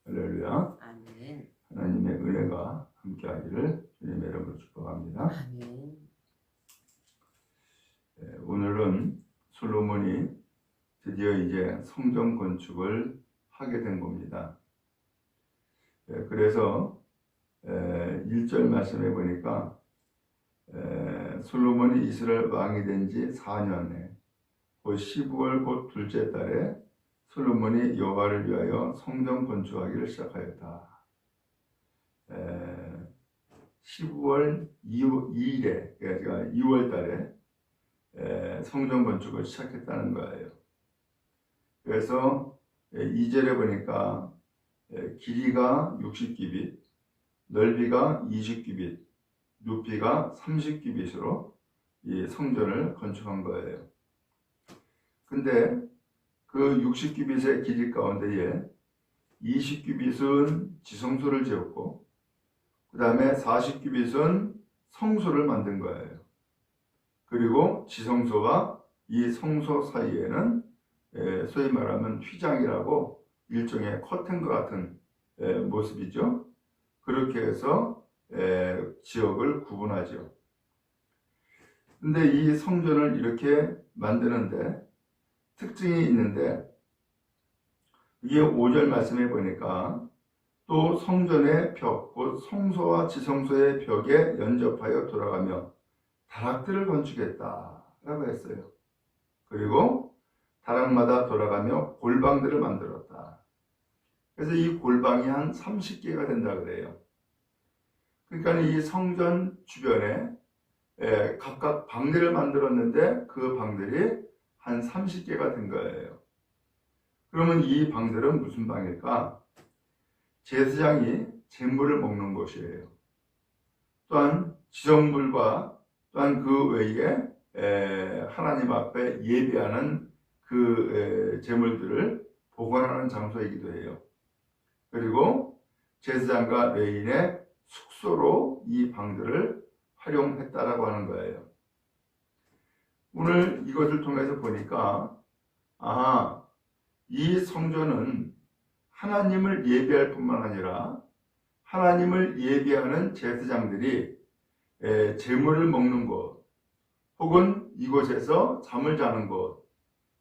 할렐루야. 아멘. 하나님의 은혜가 함께하기를 주님의 이름으로 축복합니다. 아멘. 오늘은 솔로몬이 드디어 이제 성전 건축을 하게 된 겁니다. 그래서 1절 말씀해 보니까 솔로몬이 이스라엘 왕이 된 지 4년에 곧 12월 곧 둘째 달에 솔로몬이 여호와를 위하여 성전 건축하기를 시작하였다. 12월 2일에 그러니까 2월 달에 성전 건축을 시작했다는 거예요. 그래서 2절에 보니까 길이가 60규빗, 넓이가 20규빗, 높이가 30규빗으로 이 성전을 건축한 거예요. 근데 그 60규빗의 길이 가운데에 20규빗은 지성소를 지었고 그 다음에 40규빗은 성소를 만든 거예요. 그리고 지성소와 이 성소 사이에는 소위 말하면 휘장이라고 일종의 커튼과 같은 모습이죠. 그렇게 해서 지역을 구분하죠. 근데 이 성전을 이렇게 만드는데 특징이 있는데 이게 5절 말씀해 보니까 또 성전의 벽, 곧 성소와 지성소의 벽에 연접하여 돌아가며 다락들을 건축했다라고 했어요. 그리고 다락마다 돌아가며 골방들을 만들었다. 그래서 이 골방이 한 30개가 된다 그래요. 그러니까 이 성전 주변에 각각 방들을 만들었는데 그 방들이 한 30개가 된 거예요. 그러면 이 방들은 무슨 방일까? 제사장이 제물을 먹는 곳이에요. 또한 지성물과 또한 그 외에 하나님 앞에 예배하는 그 제물들을 보관하는 장소이기도 해요. 그리고 제사장과 레위인의 숙소로 이 방들을 활용했다라고 하는 거예요. 오늘 이것을 통해서 보니까 이 성전은 하나님을 예배할 뿐만 아니라 하나님을 예배하는 제사장들이 제물을 먹는 곳 혹은 이곳에서 잠을 자는 곳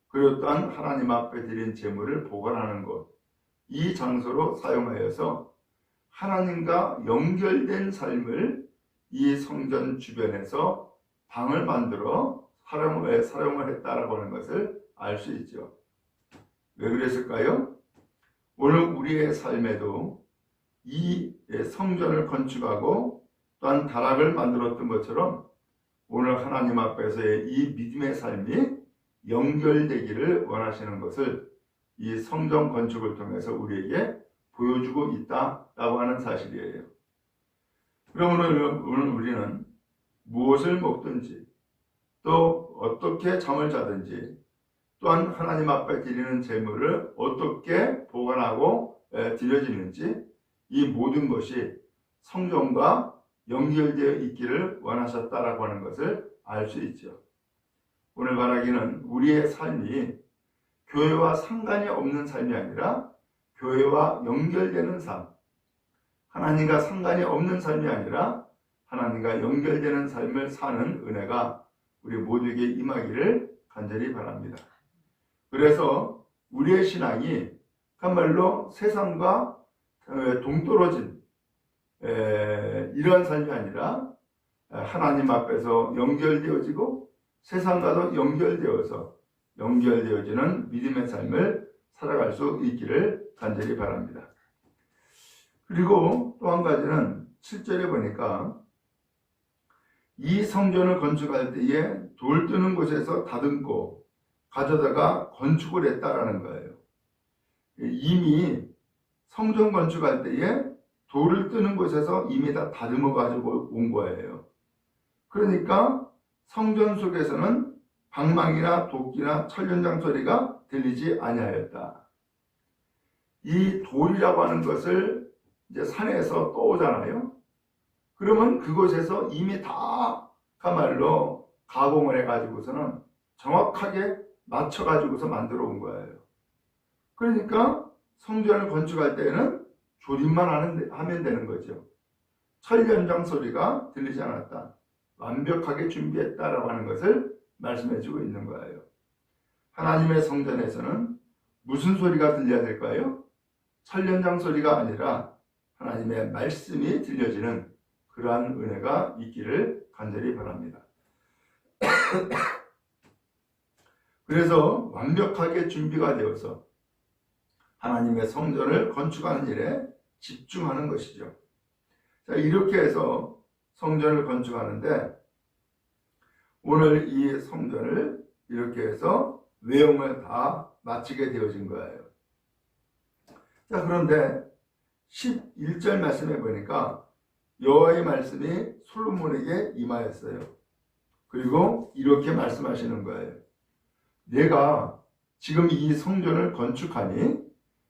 그리고 또한 하나님 앞에 드린 제물을 보관하는 곳 이 장소로 사용하여서 하나님과 연결된 삶을 이 성전 주변에서 방을 만들어 사용을 했다라고 하는 것을 알 수 있죠. 왜 그랬을까요? 오늘 우리의 삶에도 이 성전을 건축하고 또한 다락을 만들었던 것처럼 오늘 하나님 앞에서의 이 믿음의 삶이 연결되기를 원하시는 것을 이 성전 건축을 통해서 우리에게 보여주고 있다라고 하는 사실이에요. 그럼 오늘 우리는 무엇을 먹든지 또 어떻게 잠을 자든지 또한 하나님 앞에 드리는 제물을 어떻게 보관하고 드려지는지 이 모든 것이 성전과 연결되어 있기를 원하셨다라고 하는 것을 알 수 있죠. 오늘 말하기는 우리의 삶이 교회와 상관이 없는 삶이 아니라 교회와 연결되는 삶, 하나님과 상관이 없는 삶이 아니라 하나님과 연결되는 삶을 사는 은혜가 우리 모두에게 임하기를 간절히 바랍니다. 그래서 우리의 신앙이 정말로 세상과 동떨어진 이러한 삶이 아니라 하나님 앞에서 연결되어지고 세상과도 연결되어지는 믿음의 삶을 살아갈 수 있기를 간절히 바랍니다. 그리고 또 한 가지는 7절에 보니까 이 성전을 건축할 때에 돌 뜨는 곳에서 다듬고 가져다가 건축을 했다라는 거예요. 이미 성전 건축할 때에 돌을 뜨는 곳에서 이미 다 다듬어 가지고 온 거예요. 그러니까 성전 속에서는 방망이나 도끼나 철연장 소리가 들리지 아니하였다. 이 돌이라고 하는 것을 이제 산에서 떠오잖아요. 그러면 그곳에서 이미 다 그야말로 가공을 해가지고서는 정확하게 맞춰가지고서 만들어 온 거예요. 그러니까 성전을 건축할 때는 조립만 하면 되는 거죠. 철연장 소리가 들리지 않았다. 완벽하게 준비했다라고 하는 것을 말씀해주고 있는 거예요. 하나님의 성전에서는 무슨 소리가 들려야 될까요? 철연장 소리가 아니라 하나님의 말씀이 들려지는 그러한 은혜가 있기를 간절히 바랍니다. 그래서 완벽하게 준비가 되어서 하나님의 성전을 건축하는 일에 집중하는 것이죠. 자, 이렇게 해서 성전을 건축하는데 오늘 이 성전을 이렇게 해서 외형을 다 마치게 되어진 거예요. 자, 그런데 11절 말씀에 보니까 여호와의 말씀이 솔로몬에게 임하였어요. 그리고 이렇게 말씀하시는 거예요. 내가 지금 이 성전을 건축하니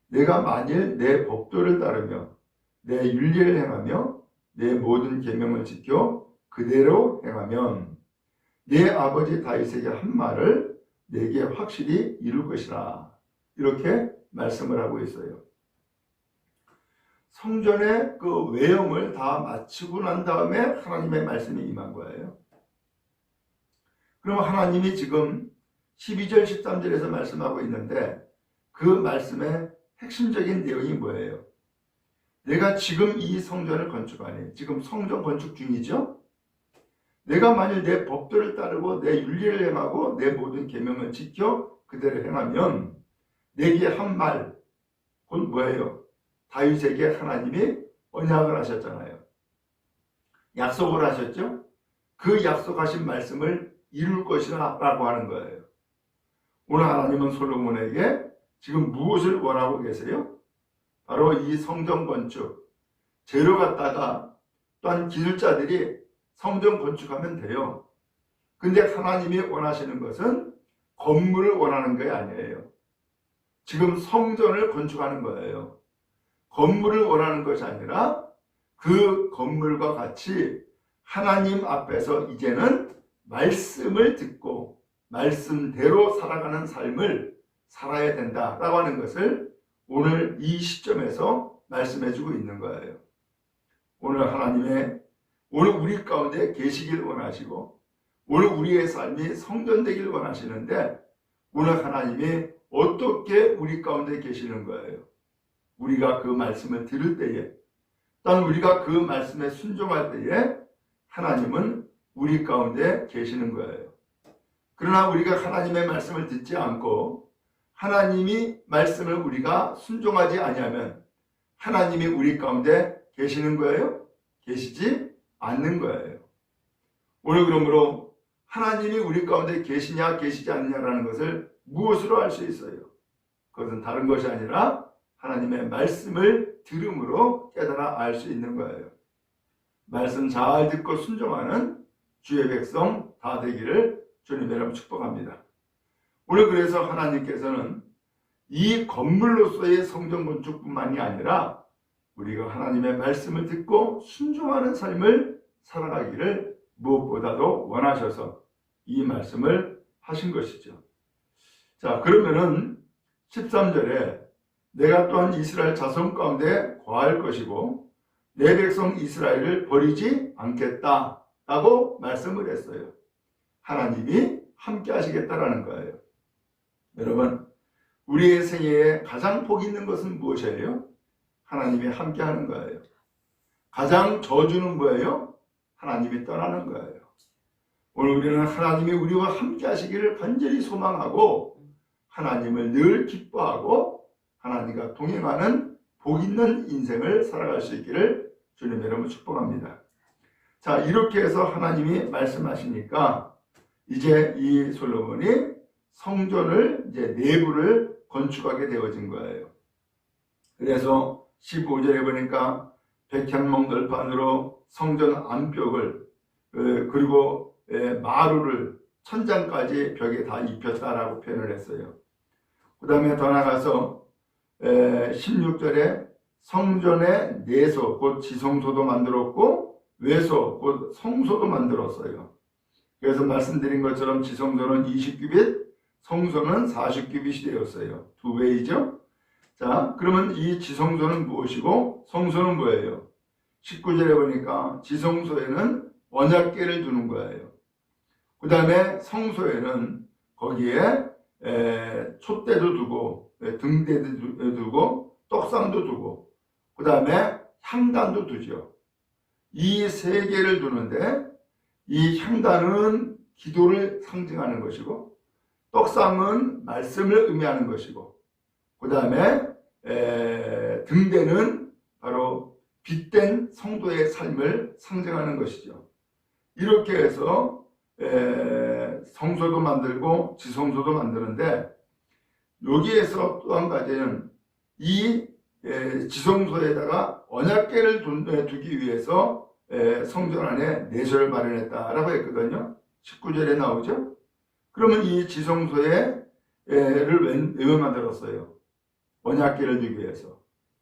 내가 만일 내 법도를 따르며 내 윤리를 행하며 내 모든 계명을 지켜 그대로 행하면 내 아버지 다윗에게 한 말을 내게 확실히 이룰 것이라. 이렇게 말씀을 하고 있어요. 성전의 그 외형을 다 마치고 난 다음에 하나님의 말씀이 임한 거예요. 그럼 하나님이 지금 12절 13절에서 말씀하고 있는데 그 말씀의 핵심적인 내용이 뭐예요? 내가 지금 이 성전을 건축하니, 지금 성전 건축 중이죠? 내가 만일 내 법도를 따르고 내 윤리를 행하고 내 모든 계명을 지켜 그대로 행하면 내게 한 말, 곧 뭐예요? 다윗에게 하나님이 언약을 하셨잖아요. 약속을 하셨죠? 그 약속하신 말씀을 이룰 것이라 라고 하는 거예요. 오늘 하나님은 솔로몬에게 지금 무엇을 원하고 계세요? 바로 이 성전 건축, 재료 갖다가 또한 기술자들이 성전 건축하면 돼요. 근데 하나님이 원하시는 것은 건물을 원하는 게 아니에요. 지금 성전을 건축하는 거예요. 건물을 원하는 것이 아니라 그 건물과 같이 하나님 앞에서 이제는 말씀을 듣고 말씀대로 살아가는 삶을 살아야 된다라고 하는 것을 오늘 이 시점에서 말씀해주고 있는 거예요. 오늘 우리 가운데 계시길 원하시고 오늘 우리의 삶이 성전되길 원하시는데 오늘 하나님이 어떻게 우리 가운데 계시는 거예요? 우리가 그 말씀을 들을 때에 또한 우리가 그 말씀에 순종할 때에 하나님은 우리 가운데 계시는 거예요. 그러나 우리가 하나님의 말씀을 듣지 않고 하나님이 말씀을 우리가 순종하지 아니하면 하나님이 우리 가운데 계시는 거예요? 계시지 않는 거예요. 오늘 그러므로 하나님이 우리 가운데 계시냐 계시지 않느냐라는 것을 무엇으로 알 수 있어요? 그것은 다른 것이 아니라 하나님의 말씀을 들음으로 깨달아 알 수 있는 거예요. 말씀 잘 듣고 순종하는 주의 백성 다 되기를 주님의 이름으로 축복합니다. 오늘 그래서 하나님께서는 이 건물로서의 성전 건축뿐만이 아니라 우리가 하나님의 말씀을 듣고 순종하는 삶을 살아가기를 무엇보다도 원하셔서 이 말씀을 하신 것이죠. 자, 그러면은 13절에 내가 또한 이스라엘 자손 가운데 거할 것이고 내 백성 이스라엘을 버리지 않겠다라고 말씀을 했어요. 하나님이 함께 하시겠다라는 거예요. 여러분, 우리의 생애에 가장 복 있는 것은 무엇이에요? 하나님이 함께 하는 거예요. 가장 저주는 뭐예요? 하나님이 떠나는 거예요. 오늘 우리는 하나님이 우리와 함께 하시기를 간절히 소망하고 하나님을 늘 기뻐하고 하나님과 동행하는 복 있는 인생을 살아갈 수 있기를 주님의 이름으로 축복합니다. 자, 이렇게 해서 하나님이 말씀하시니까 이제 이 솔로몬이 성전을 이제 내부를 건축하게 되어진 거예요. 그래서 15절에 보니까 백향목 널판으로 성전 안벽을 그리고 마루를 천장까지 벽에 다 입혔다라고 표현을 했어요. 그 다음에 더 나가서 16절에 성전의 내소 곧 지성소도 만들었고 외소 곧 성소도 만들었어요. 그래서 말씀드린 것처럼 지성소는 20규빗, 성소는 40규빗이 되었어요. 두 배이죠. 자, 그러면 이 지성소는 무엇이고 성소는 뭐예요? 19절에 보니까 지성소에는 언약궤를 두는 거예요. 그 다음에 성소에는 거기에 촛대도 두고 등대도 두고 떡상도 두고 그 다음에 향단도 두죠. 이 세 개를 두는데 이 향단은 기도를 상징하는 것이고 떡상은 말씀을 의미하는 것이고 그 다음에 등대는 바로 빛된 성도의 삶을 상징하는 것이죠. 이렇게 해서 성소도 만들고 지성소도 만드는데 여기에서 또 한 가지는 이 지성소에다가 언약궤를 두기 위해서 성전 안에 내소를 마련했다라고 했거든요. 19절에 나오죠. 그러면 이 지성소를 왜 만들었어요? 언약궤를 두기 위해서.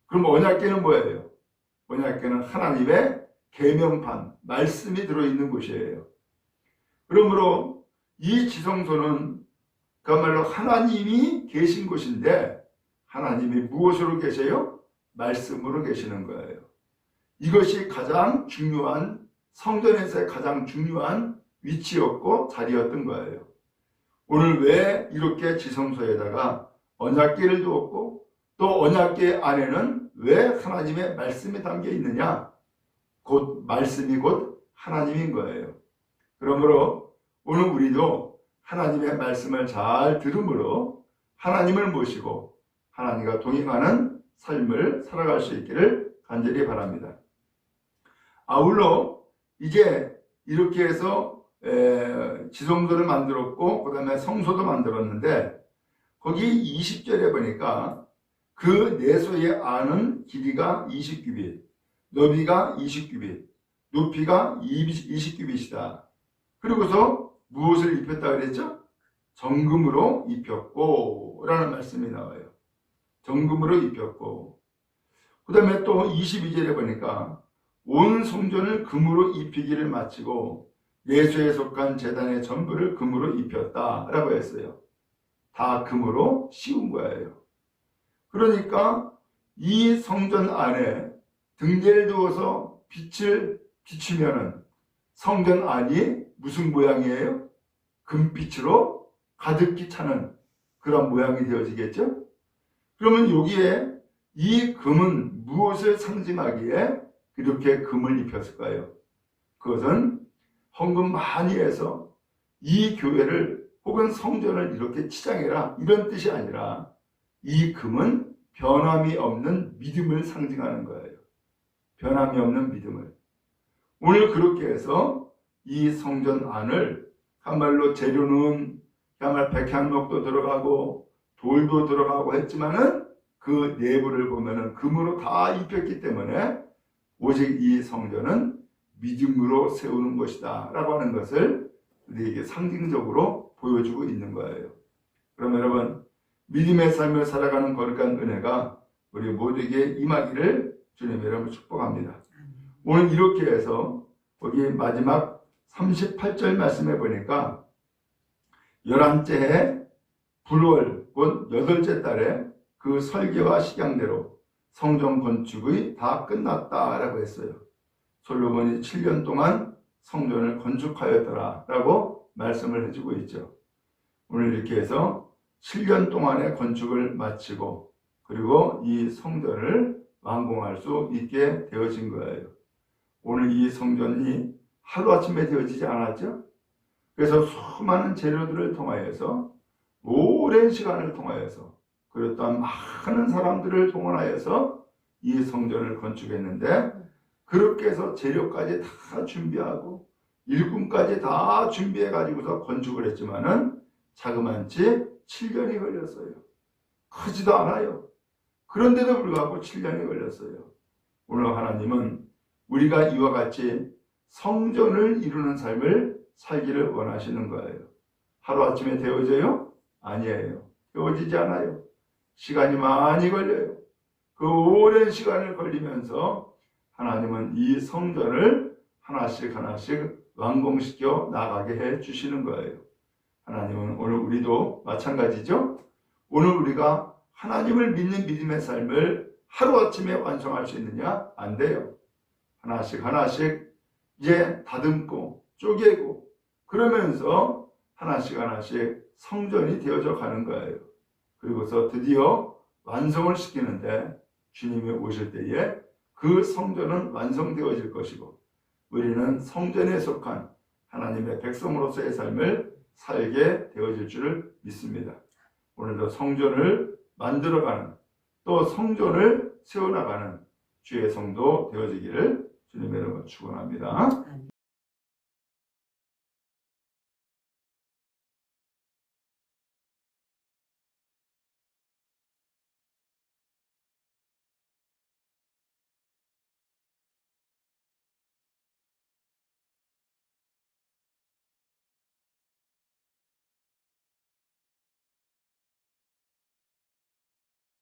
그럼 언약궤는 뭐예요? 언약궤는 하나님의 계명판, 말씀이 들어있는 곳이에요. 그러므로 이 지성소는 그야말로 하나님이 계신 곳인데 하나님이 무엇으로 계세요? 말씀으로 계시는 거예요. 이것이 가장 중요한 성전에서의 가장 중요한 위치였고 자리였던 거예요. 오늘 왜 이렇게 지성소에다가 언약궤를 두었고 또 언약궤 안에는 왜 하나님의 말씀이 담겨 있느냐? 곧 말씀이 곧 하나님인 거예요. 그러므로 오늘 우리도 하나님의 말씀을 잘 들음으로 하나님을 모시고 하나님과 동행하는 삶을 살아갈 수 있기를 간절히 바랍니다. 아울러 이제 이렇게 해서 지성소를 만들었고 그 다음에 성소도 만들었는데 거기 20절에 보니까 그 내소의 안은 길이가 20규빗, 너비가 20규빗, 높이가 20규빗이다. 그리고서 무엇을 입혔다 그랬죠? 정금으로 입혔고 라는 말씀이 나와요. 정금으로 입혔고 그 다음에 또 22절에 보니까 온 성전을 금으로 입히기를 마치고 내소에 속한 제단의 전부를 금으로 입혔다 라고 했어요. 다 금으로 씌운 거예요. 그러니까 이 성전 안에 등대를 두어서 빛을 비추면은 성전 안이 무슨 모양이에요? 금빛으로 가득히 차는 그런 모양이 되어지겠죠? 그러면 여기에 이 금은 무엇을 상징하기에 이렇게 금을 입혔을까요? 그것은 헌금 많이 해서 이 교회를 혹은 성전을 이렇게 치장해라 이런 뜻이 아니라 이 금은 변함이 없는 믿음을 상징하는 거예요. 변함이 없는 믿음을. 오늘 그렇게 해서 이 성전 안을 한말로 재료는 그야말로 백향목도 들어가고 돌도 들어가고 했지만은 그 내부를 보면은 금으로 다 입혔기 때문에 오직 이 성전은 믿음으로 세우는 것이다 라고 하는 것을 우리에게 상징적으로 보여주고 있는 거예요. 그럼 여러분 믿음의 삶을 살아가는 거룩한 은혜가 우리 모두에게 임하기를 주님의 이름으로 축복합니다. 오늘 이렇게 해서 거기 마지막 38절 말씀해 보니까 11째 해 불월 곧 8째 달에 그 설계와 식양대로 성전 건축이 다 끝났다라고 했어요. 솔로몬이 7년 동안 성전을 건축하였더라 라고 말씀을 해주고 있죠. 오늘 이렇게 해서 7년 동안의 건축을 마치고 그리고 이 성전을 완공할 수 있게 되어진 거예요. 오늘 이 성전이 하루아침에 되어지지 않았죠? 그래서 수많은 재료들을 통하여서 오랜 시간을 통하여서 그리고 또 많은 사람들을 동원하여서 이 성전을 건축했는데 그렇게 해서 재료까지 다 준비하고 일꾼까지 다 준비해 가지고서 건축을 했지만은 자그만치 7년이 걸렸어요. 크지도 않아요. 그런데도 불구하고 7년이 걸렸어요. 오늘 하나님은 우리가 이와 같이 성전을 이루는 삶을 살기를 원하시는 거예요. 하루아침에 되어져요? 아니에요. 되어지지 않아요. 시간이 많이 걸려요. 그 오랜 시간을 걸리면서 하나님은 이 성전을 하나씩 하나씩 완공시켜 나가게 해 주시는 거예요. 하나님은 오늘 우리도 마찬가지죠. 오늘 우리가 하나님을 믿는 믿음의 삶을 하루아침에 완성할 수 있느냐? 안 돼요. 하나씩 하나씩 이제 다듬고 쪼개고 그러면서 하나씩 하나씩 성전이 되어져 가는 거예요. 그리고서 드디어 완성을 시키는데 주님이 오실 때에 그 성전은 완성되어질 것이고 우리는 성전에 속한 하나님의 백성으로서의 삶을 살게 되어질 줄을 믿습니다. 오늘도 성전을 만들어가는 또 성전을 세워나가는 주의 성도 되어지기를 주님의 이름으로 축원합니다.